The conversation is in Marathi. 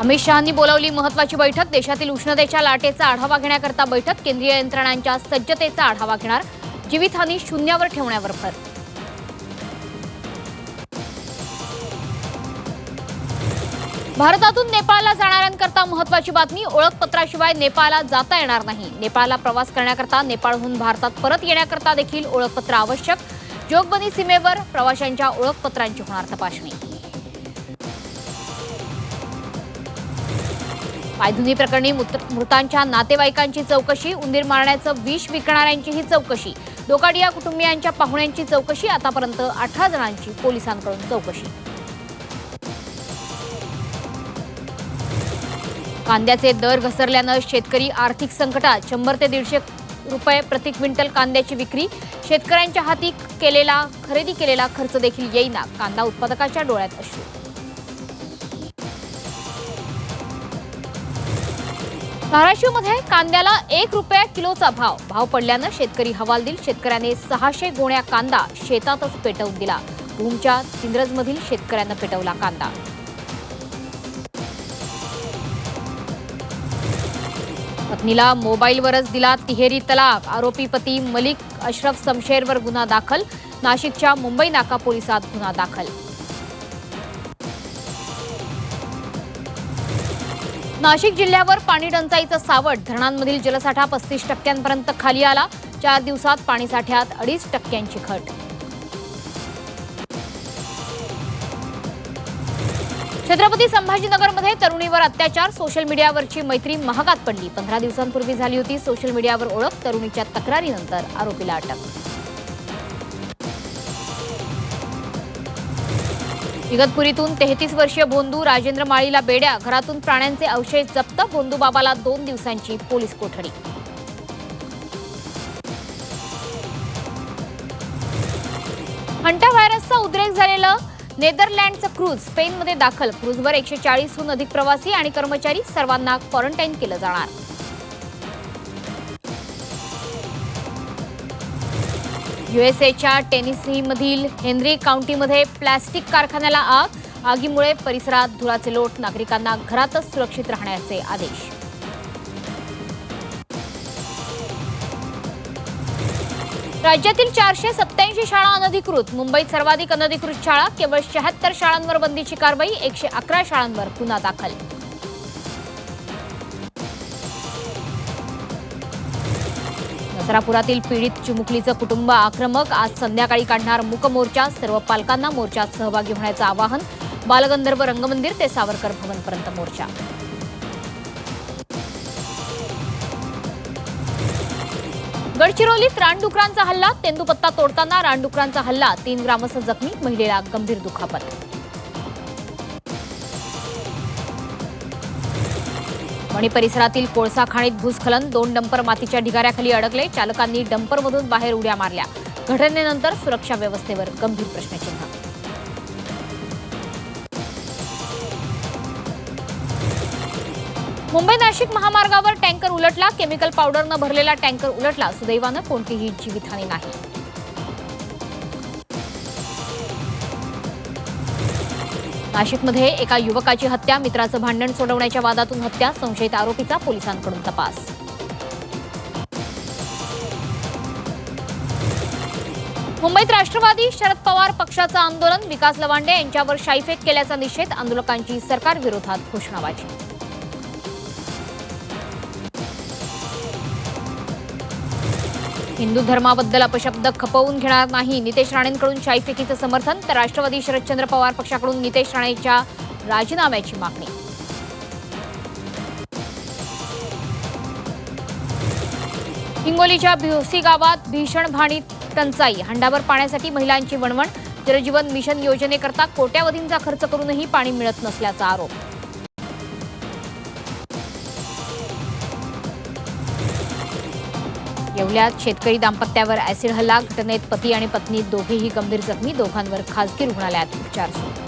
अमित शहांनी बोलावली महत्त्वाची बैठक। देशातील उष्णतेच्या लाटेचा आढावा घेण्याकरता बैठक। केंद्रीय यंत्रणांच्या सज्जतेचा आढावा घेणार। जीवितहानी शून्यावर ठेवण्यावर भर। भारतातून नेपाळला जाणाऱ्यांकरता महत्त्वाची बातमी। ओळखपत्राशिवाय नेपाळला जाता येणार नाही। नेपाळला प्रवास करण्याकरता नेपाळहून भारतात परत येण्याकरता देखील ओळखपत्र आवश्यक। जोगबनी सीमेवर प्रवाशांच्या ओळखपत्रांची होणार तपासणी। पायधुनी प्रकरणी मृतांच्या नातेवाईकांची चौकशी। उंदीर मारण्याचं विष विकणाऱ्यांचीही चौकशी। दोकाडिया कुटुंबियांच्या पाहुण्यांची चौकशी। आतापर्यंत 18 जणांची पोलिसांकडून चौकशी। कांद्याचे दर घसरल्यानं शेतकरी आर्थिक संकटात। 100 ते 150 रुपये प्रति क्विंटल कांद्याची विक्री। शेतकऱ्यांच्या हाती खरेदी केलेला खर्च देखील येईना। कांदा उत्पादकाच्या डोळ्यात अश्रू। धाराशिवमध्ये कांद्याला 1 रुपया किलोचा भाव पडल्यानं शेतकरी हवालदिल। शेतकऱ्याने 600 गोण्या कांदा शेतातच पेटवून दिला। भूमच्या तिंद्रजमधील शेतकऱ्यानं पेटवला कांदा। पत्नीला मोबाईलवरच दिला तिहेरी तलाक। आरोपी पती मलिक अशरफ समशेरवर गुन्हा दाखल। नाशिकच्या मुंबई नाका पोलिसात गुन्हा दाखल। नाशिक जिल्ह्यावर पाणी टंचाईचं सावट। धरणांमधील जलसाठा 35% खाली आला। 4 दिवसात पाणीसाठ्यात 2.5% घट। छत्रपती संभाजीनगरमध्ये तरुणीवर अत्याचार। सोशल मीडियावरची मैत्री महागात पडली। 15 दिवसांपूर्वी झाली होती सोशल मीडियावर ओळख। तरुणीच्या तक्रारीनंतर आरोपीला अटक। इगतपुरीतून 33 वर्षीय भोंदू राजेंद्र माळीला बेड्या। घरातून प्राण्यांचे अवशेष जप्त। भोंदू बाबाला 2 दिवसांची पोलीस कोठडी। हंटा व्हायरसचा उद्रेक झालेलं नेदरलँडचं क्रूझ स्पेनमध्ये दाखल। क्रूझवर 140हून अधिक प्रवासी आणि कर्मचारी। सर्वांना क्वारंटाईन केलं जाणार। यूएसएच्या टेनेसीमधील हेनरी काउंटीमध्ये प्लॅस्टिक कारखान्याला आग। आगीमुळे परिसरात धुराचे लोट। नागरिकांना घरातच सुरक्षित राहण्याचे आदेश। राज्यातील 487 शाळा अनधिकृत। मुंबईत सर्वाधिक अनधिकृत शाळा। केवळ 76 शाळांवर बंदीची कारवाई। 111 शाळांवर गुन्हा दाखल। नसरापुरातील पीडित चिमुकलीचं कुटुंब आक्रमक। आज संध्याकाळी काढणार मूक मोर्चा। सर्व पालकांना मोर्चात सहभागी होण्याचं आवाहन। बालगंधर्व रंगमंदिर ते सावरकर भवनपर्यंत मोर्चा। गडचिरोलीत रानडुकरांचा हल्ला। तेंदूपत्ता तोडताना रानडुकरांचा हल्ला। 3 ग्रामस्थ जखमी। महिलेला गंभीर दुखापत। वणी परिसरातील कोळसा खाणीत भूस्खलन। 2 डंपर मातीच्या ढिगाऱ्याखाली अडकले। चालकांनी डंपरमधून बाहेर उड्या मारल्या। घटनेनंतर सुरक्षा व्यवस्थेवर गंभीर प्रश्नचिन्ह। मुंबई नाशिक महामार्गावर टँकर उलटला। केमिकल पावडरनं भरलेला टँकर उलटला। सुदैवानं कोणतीही जीवितहानी नाही। नाशिकमध्ये एका युवकाची हत्या। मित्राचं भांडण सोडवण्याच्या वादातून हत्या। संशयित आरोपीचा पोलिसांकडून तपास। मुंबईत राष्ट्रवादी शरद पवार पक्षाचं आंदोलन। विकास लवांडे यांच्यावर शाईफेक केल्याचा निषेध। आंदोलकांची सरकारविरोधात घोषणाबाजी। हिंदू धर्माबद्दल अपशब्द खपवून घेणार नाही। नितेश राणेंकडून शाईफेकीचं समर्थन तर राष्ट्रवादी शरदचंद्र पवार पक्षाकडून नितेश राणेंच्या राजीनाम्याची मागणी। हिंगोलीच्या भिवसी गावात भीषण पाणी टंचाई। हंडाभर पाण्यासाठी महिलांची वणवण। जलजीवन मिशन योजनेकरता कोट्यावधींचा खर्च करूनही पाणी मिळत नसल्याचा आरोप। येवल्यात शेतकरी दाम्पत्यावर ऍसिड हल्ला। घटनेत पती आणि पत्नी दोघेही गंभीर जखमी। दोघांवर खासगी रुग्णालयात उपचार सुरू।